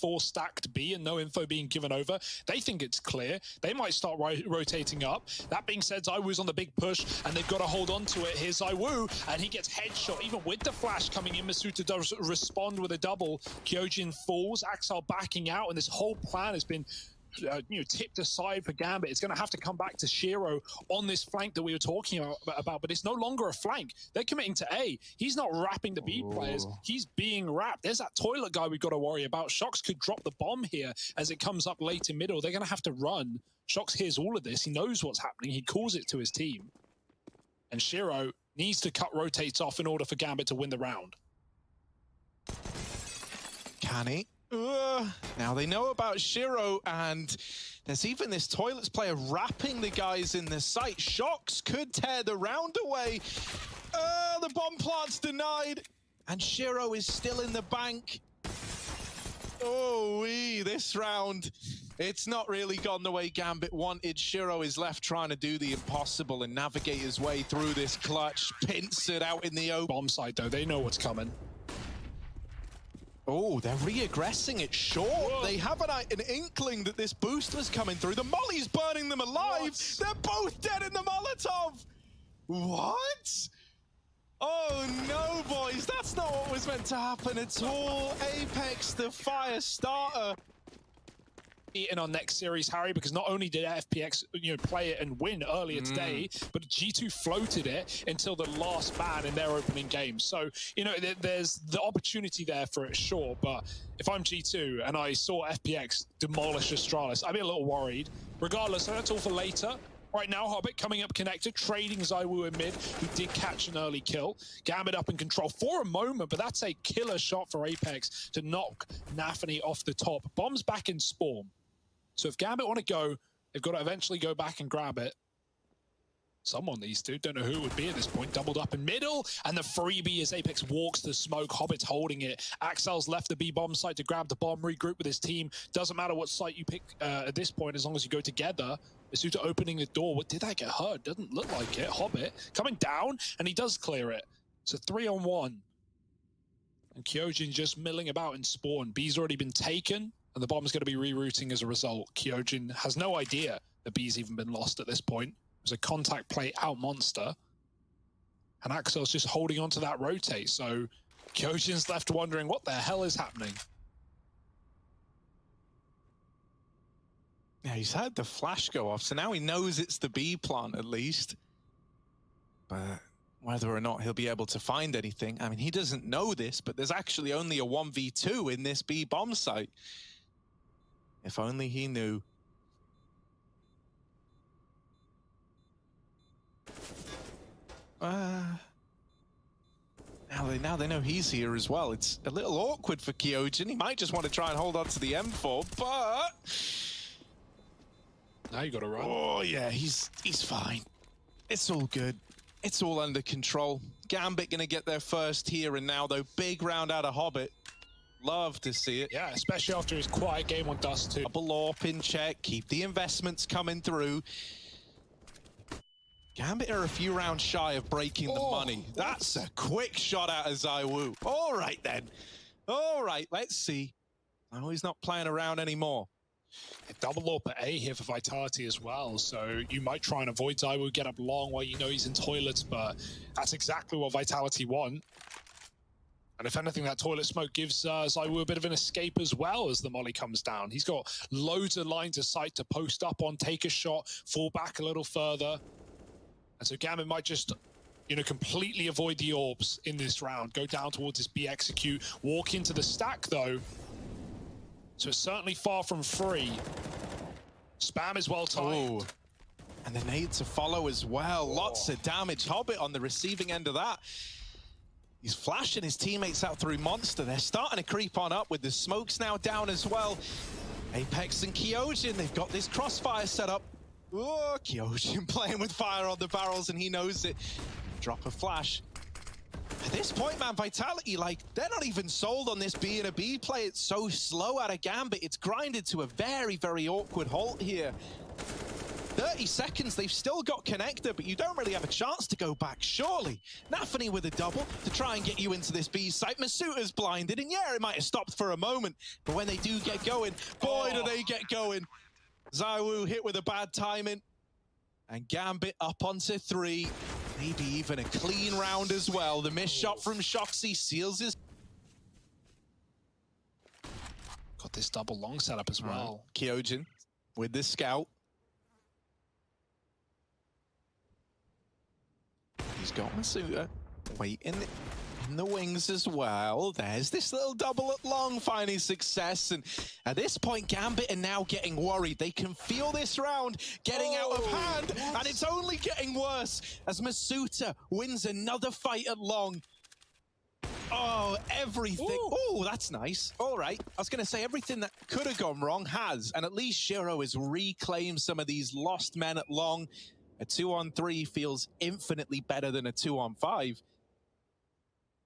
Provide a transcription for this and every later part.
4 stacked B and no info being given over. They think it's clear. They might start rotating up. That being said, ZywOo's on the big push, and they've got to hold on to it. Here's ZywOo, and he gets headshot. Even with the flash coming in, Masuta does respond with a double. Kyojin falls, Axel backing out, and this whole plan has been tipped aside for Gambit. It's going to have to come back to Shiro on this flank that we were talking about, but it's no longer a flank. They're committing to A. He's not wrapping the B players. He's being wrapped. There's that toilet guy we've got to worry about. Shox could drop the bomb here as it comes up late in middle. They're going to have to run. Shox hears all of this. He knows what's happening. He calls it to his team. And Shiro needs to cut rotates off in order for Gambit to win the round. Can he? Now they know about Shiro, and there's even this toilets player wrapping the guys in the site. Shox could tear the round away. The bomb plant's denied, and Shiro is still in the bank. This round, it's not really gone the way Gambit wanted. Shiro is left trying to do the impossible and navigate his way through this clutch. Pincer out in the open. Bomb side, though, they know what's coming. Oh, they're re-aggressing it short. Whoa. They have an inkling that this boost was coming through. The Molly's burning them alive. What? They're both dead in the Molotov. What? Oh no, boys, that's not what was meant to happen at all. Apex, the fire starter. In our next series, Harry, because not only did FPX play it and win earlier today, but G2 floated it until the last man in their opening game. So there's the opportunity there for it, sure, but if I'm G2 and I saw FPX demolish Astralis, I'd be a little worried. Regardless, that's all for later. Right now, Hobbit coming up connected, trading ZywOo in mid, who did catch an early kill. Gambit up in control for a moment, but that's a killer shot for Apex to knock Nafany off the top. Bombs back in spawn. So if Gambit want to go, they've got to eventually go back and grab it. Someone needs to. Don't know who it would be at this point. Doubled up in middle, and the freebie as Apex walks the smoke. Hobbit's holding it. Axel's left the B bomb site to grab the bomb, regroup with his team. Doesn't matter what site you pick at this point, as long as you go together. Masuta opening the door. What, did that get hurt? Doesn't look like it. Hobbit coming down, and he does clear it. It's a 3-on-1. And Kyojin just milling about in spawn. B's already been taken, and the bomb's going to be rerouting as a result. Kyojin has no idea that B's even been lost at this point. It was a contact play out monster. And Axel's just holding on to that rotate. So Kyojin's left wondering what the hell is happening. Yeah, he's had the flash go off, so now he knows it's the B plant at least. But whether or not he'll be able to find anything, I mean, he doesn't know this, but there's actually only a 1v2 in this B bomb site. If only he knew. Now they know he's here as well. It's a little awkward for Kyojin. He might just want to try and hold on to the M4, but now you got to run. Oh yeah, he's fine. It's all good. It's all under control. Gambit gonna get their first here and now, though. Big round out of Hobbit. Love to see it. Yeah, especially after his quiet game on Dust 2. Double AWP in check. Keep the investments coming through. Gambit are a few rounds shy of breaking the money. That's a quick shot out of ZywOo. All right, then. All right, let's see. Oh, he's not playing around anymore. A double AWP at A here for Vitality as well, so you might try and avoid ZywOo, get up long while you know he's in toilets, but that's exactly what Vitality want. And if anything, that toilet smoke gives ZywOo a bit of an escape as well as the molly comes down. He's got loads of lines of sight to post up on, take a shot, fall back a little further. And so Gambit might just, completely avoid the orbs in this round, go down towards his B execute, walk into the stack though. So it's certainly far from free. Spam is well timed. Ooh. And the nade to follow as well. Lots of damage. Hobbit on the receiving end of that. He's flashing his teammates out through Monster. They're starting to creep on up with the smokes now down as well. Apex and Kyojin, they've got this crossfire set up. Oh, Kyojin playing with fire on the barrels, and he knows it. Drop a flash. At this point, man, Vitality, they're not even sold on this being a B play. It's so slow out of Gambit. It's grinded to a very, very awkward halt here. 30 seconds, they've still got connector, but you don't really have a chance to go back, surely. Nafany with a double to try and get you into this B site. Masuta's blinded, and yeah, it might have stopped for a moment, but when they do get going, boy, do they get going. ZywOo hit with a bad timing, and Gambit up onto 3. Maybe even a clean round as well. The missed shot from Shoxy seals his... Got this double long setup as well. Kyojin with the scout. He's got Masuta waiting in the wings as well. There's this little double at long, finding success. And at this point, Gambit are now getting worried. They can feel this round getting out of hand, and it's only getting worse as Masuta wins another fight at long. Oh, everything. Oh, that's nice. All right. I was going to say everything that could have gone wrong has, and at least Shiro has reclaimed some of these lost men at long. A 2-on-3 feels infinitely better than a 2-on-5.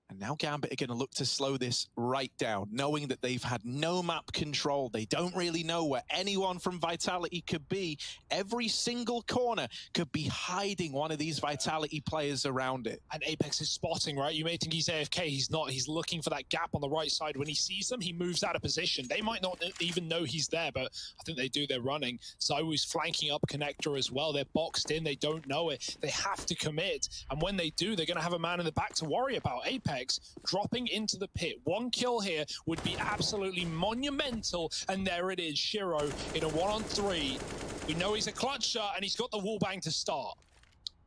And now Gambit are going to look to slow this right down, knowing that they've had no map control. They don't really know where anyone from Vitality could be. Every single corner could be hiding one of these Vitality players around it. And Apex is spotting, right? You may think he's AFK. He's not. He's looking for that gap on the right side. When he sees them, he moves out of position. They might not even know he's there, but I think they do. They're running. ZywOo's flanking up connector as well. They're boxed in. They don't know it. They have to commit. And when they do, they're going to have a man in the back to worry about. Apex dropping into the pit. One kill here would be absolutely monumental, and there it is. Shiro in a 1-on-3. We know he's a clutch shot, and he's got the wall bang to start.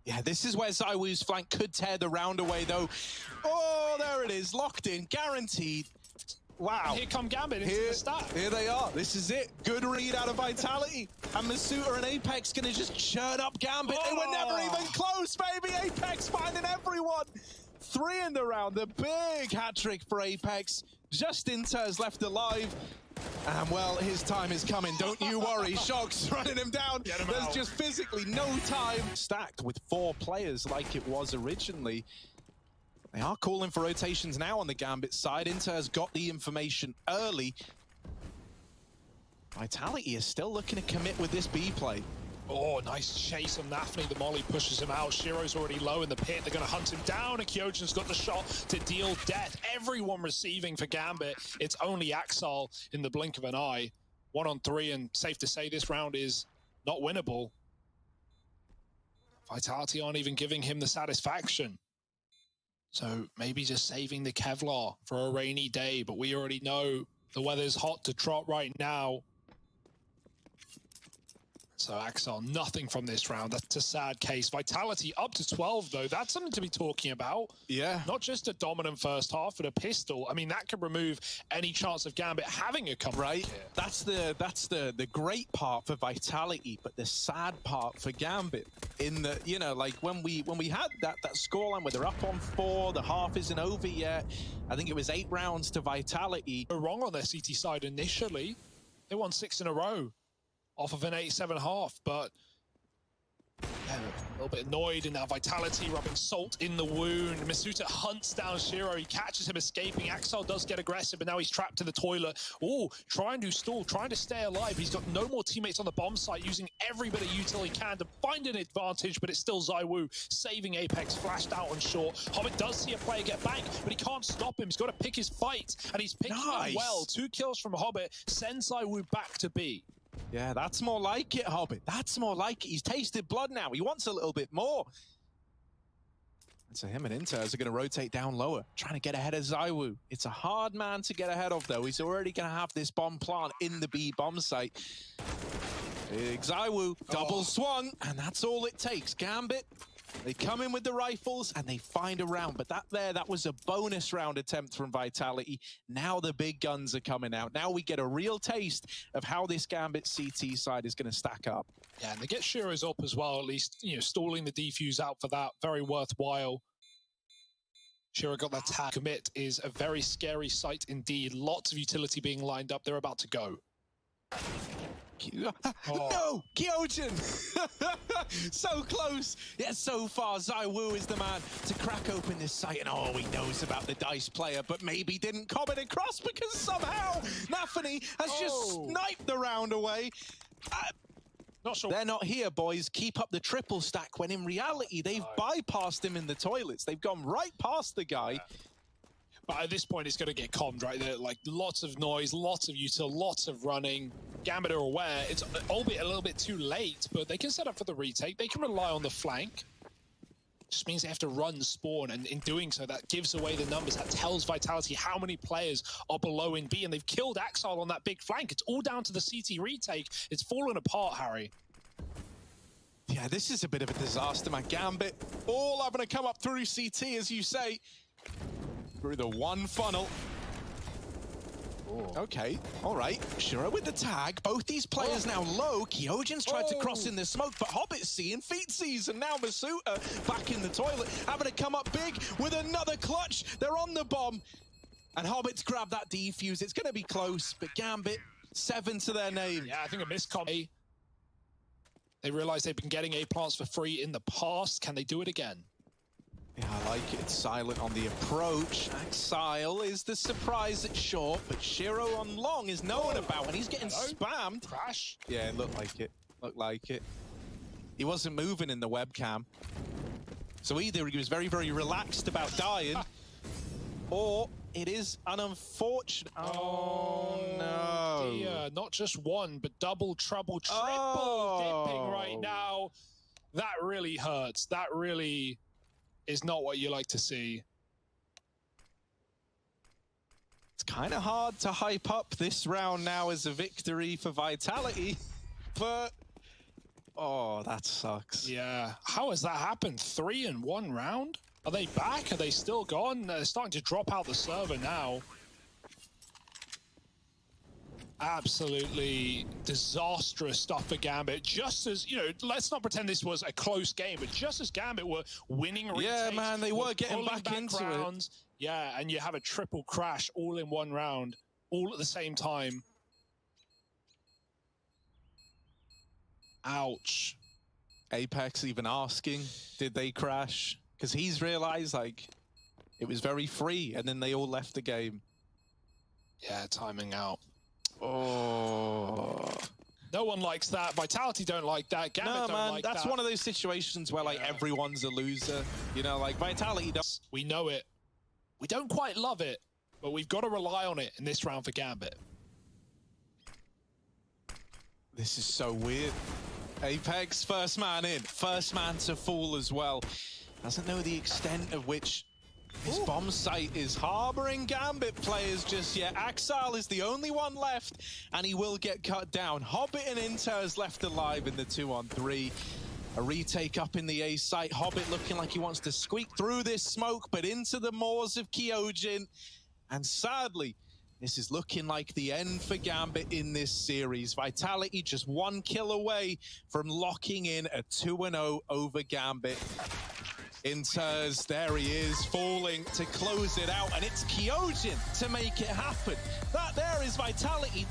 Yeah, this is where ZywOo's flank could tear the round away, though. Oh, there it is, locked in, guaranteed. Wow. And here come Gambit into the stack. Here they are. This is it. Good read out of Vitality. And Masuta and Apex going to just churn up Gambit. They were never even close, baby. Apex finding everyone. 3 in the round. The big hat trick for Apex. Just Inter's left alive. And, well, his time is coming. Don't you worry. Shox running him down. There's just physically no time. Stacked with 4 players like it was originally. They are calling for rotations now on the Gambit side. Inter has got the information early. Vitality is still looking to commit with this B play. Oh, nice chase on Nafany. The molly pushes him out. Shiro's already low in the pit. They're going to hunt him down. And Kyojin's got the shot to deal death. Everyone receiving for Gambit. It's only Axel in the blink of an eye. 1-on-3, and safe to say this round is not winnable. Vitality aren't even giving him the satisfaction. So maybe just saving the Kevlar for a rainy day. But we already know the weather's hot to trot right now. So Axel, nothing from this round. That's a sad case. Vitality up to 12, though. That's something to be talking about. Yeah. Not just a dominant first half, but a pistol. I mean, that could remove any chance of Gambit having a comeback. Right. That's the great part for Vitality, but the sad part for Gambit. In the, you know, like when we had that scoreline where they're up on 4, the half isn't over yet. I think it was 8 rounds to Vitality. Wrong on their CT side initially. They won 6 in a row off of an 8-7 half, but yeah, a little bit annoyed in that Vitality, rubbing salt in the wound. Masuta hunts down Shiro. He catches him escaping. Axel does get aggressive, but now he's trapped in the toilet. Oh, trying to stall, trying to stay alive. He's got no more teammates on the bomb site, using every bit of util he can to find an advantage, but it's still ZywOo saving Apex, flashed out on short. Hobbit does see a player get back, but he can't stop him. He's got to pick his fight, and he's picking them well. 2 kills from Hobbit sends ZywOo back to B. Yeah, that's more like it, Hobbit. That's more like it. He's tasted blood now. He wants a little bit more. And so him and Inters are going to rotate down lower, trying to get ahead of ZywOo. It's a hard man to get ahead of, though. He's already going to have this bomb plant in the B bomb site. Big ZywOo, double swung, and that's all it takes. Gambit, they come in with the rifles and they find a round, but that was a bonus round attempt from Vitality. Now the big guns are coming out. Now we get a real taste of how this Gambit CT side is going to stack up. Yeah, and they get Shiro's up as well, at least, you know, stalling the defuse out for that. Very worthwhile. Shiro got that tag. Commit is a very scary sight indeed. Lots of utility being lined up. They're about to go. No, Kyojin! So close, yet so far. ZywOo is the man to crack open this site, and oh, he knows about the dice player, but maybe didn't comment across because somehow Nafany has just sniped the round away. Not sure. They're not here, boys. Keep up the triple stack, when in reality, they've bypassed him in the toilets. They've gone right past the guy. Yeah. But at this point, it's going to get calmed right there. Like, lots of noise, lots of util, lots of running. Gambit are aware. It's albeit a little bit too late, but they can set up for the retake. They can rely on the flank. Just means they have to run spawn, and in doing so, that gives away the numbers. That tells Vitality how many players are below in B, and they've killed Axile on that big flank. It's all down to the CT retake. It's fallen apart, Harry. Yeah, this is a bit of a disaster, man. Gambit all having to come up through CT, as you say, through the one funnel. Okay, all right. Shiro with the tag. Both these players now low. Kyojin's tried to cross in the smoke, but Hobbit's seeing, Feet sees, and now Masuta back in the toilet, having to come up big with another clutch. They're on the bomb, and Hobbit's grabbed that defuse. It's going to be close, but Gambit, 7 to their name. Yeah, I think a miscom. They realize they've been getting A plants for free in the past. Can they do it again? Yeah, I like it. It's silent on the approach. Axile is the surprise at short, but Shiro on long is known about, and he's getting spammed. Crash? Yeah, it looked like it. Looked like it. He wasn't moving in the webcam. So either he was very, very relaxed about dying, or it is an unfortunate... Oh, no. Dear. Not just one, but double, trouble, triple dipping right now. That really hurts. That really... is not what you like to see. It's kind of hard to hype up this round now as a victory for Vitality, but oh, that sucks. Yeah, how has that happened? 3 in 1 round? Are they back? Are they still gone? They're starting to drop out the server now. Absolutely disastrous stuff for Gambit. Just as, you know, let's not pretend this was a close game, but just as Gambit were winning retakes, yeah, man, they were getting back into rounds, it. Yeah, and you have a triple crash all in 1 round, all at the same time. Ouch. Apex even asking, did they crash? Because he's realized, like, it was very free, and then they all left the game. Yeah, timing out. Oh. No one likes that. Vitality don't like that. Gambit don't like that. That's one of those situations where, like, everyone's a loser. You know, like, Vitality does. We know it. We don't quite love it, but we've got to rely on it in this round for Gambit. This is so weird. Apex, first man in. First man to fall as well. Doesn't know the extent of which this bomb site is harboring Gambit players just yet. Axile is the only one left, and he will get cut down. Hobbit and Inter is left alive in the 2-on-3. A retake up in the A site. Hobbit looking like he wants to squeak through this smoke, but into the maws of Kyojin. And sadly, this is looking like the end for Gambit in this series. Vitality just 1 kill away from locking in a 2-0 over Gambit. Inters, there he is, falling to close it out, and it's Kyojin to make it happen. That there is Vitality